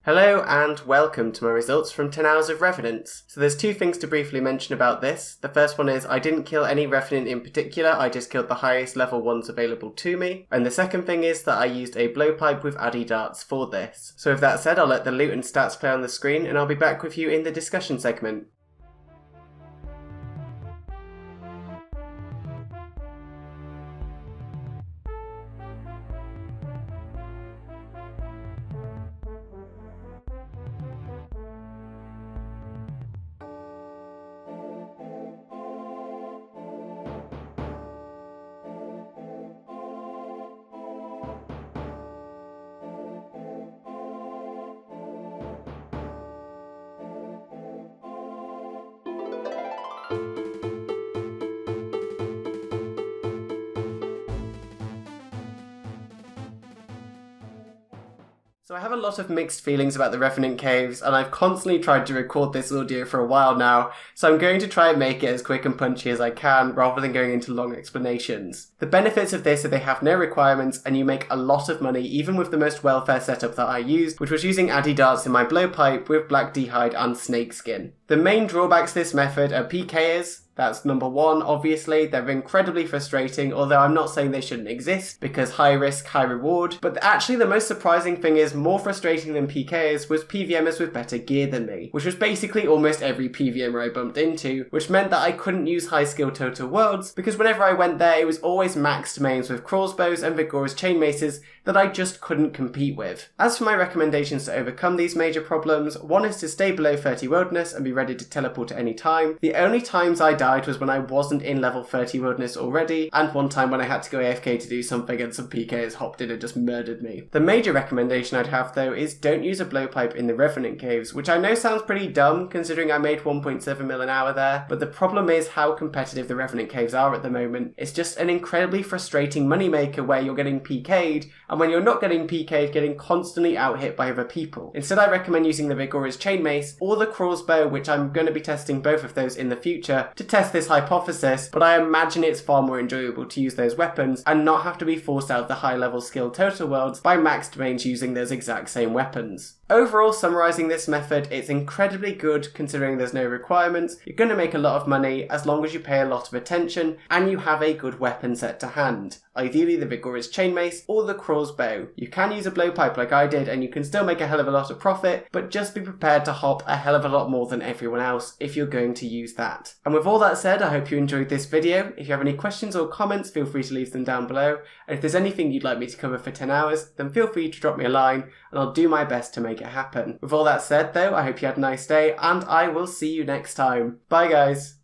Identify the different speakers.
Speaker 1: Hello and welcome to my results from 10 hours of Revenants. So there's two things to briefly mention about this. The first one is I didn't kill any Revenant in particular, I just killed the highest level ones available to me. And the second thing is that I used a Blowpipe with Addy darts for this. So with that said, I'll let the loot and stats play on the screen and I'll be back with you in the discussion segment. So I have a lot of mixed feelings about the Revenant Caves, and I've constantly tried to record this audio for a while now, so I'm going to try and make it as quick and punchy as I can, rather than going into long explanations. The benefits of this are they have no requirements, and you make a lot of money, even with the most welfare setup that I used, which was using Addy darts in my Blowpipe with black d'hide and snakeskin. The main drawbacks to this method are pkers. That's number one, obviously. They're incredibly frustrating, although I'm not saying they shouldn't exist, because high risk, high reward. But actually the most surprising thing is, more frustrating than pkers was PVMers with better gear than me, which was basically almost every PVMer I bumped into, which meant that I couldn't use high skill total worlds, because whenever I went there it was always maxed mains with crossbows and vigorous chain maces that I just couldn't compete with. As for my recommendations to overcome these major problems, one is to stay below 30 wilderness and be ready to teleport at any time. The only times I died was when I wasn't in level 30 wilderness already, and one time when I had to go AFK to do something and some PKs hopped in and just murdered me. The major recommendation I'd have though is don't use a Blowpipe in the Revenant Caves, which I know sounds pretty dumb considering I made 1.7 mil an hour there, but the problem is how competitive the Revenant Caves are at the moment. It's just an incredibly frustrating moneymaker where you're getting PK'd, and when you're not getting PK'd, getting constantly out-hit by other people. Instead I recommend using the Vigorous Chain Mace or the crossbow, which I'm going to be testing both of those in the future to test this hypothesis, but I imagine it's far more enjoyable to use those weapons and not have to be forced out of the high level skill total worlds by maxed mains using those exact same weapons. Overall, summarising this method, it's incredibly good considering there's no requirements, you're going to make a lot of money as long as you pay a lot of attention and you have a good weapon set to hand. Ideally the Vigorous Chain Mace or the crossbow. You can use a Blowpipe like I did and you can still make a hell of a lot of profit, but just be prepared to hop a hell of a lot more than everyone else if you're going to use that. And with all that said, I hope you enjoyed this video. If you have any questions or comments, feel free to leave them down below. And if there's anything you'd like me to cover for 10 hours, then feel free to drop me a line and I'll do my best to make it happen. With all that said though, I hope you had a nice day and I will see you next time. Bye guys!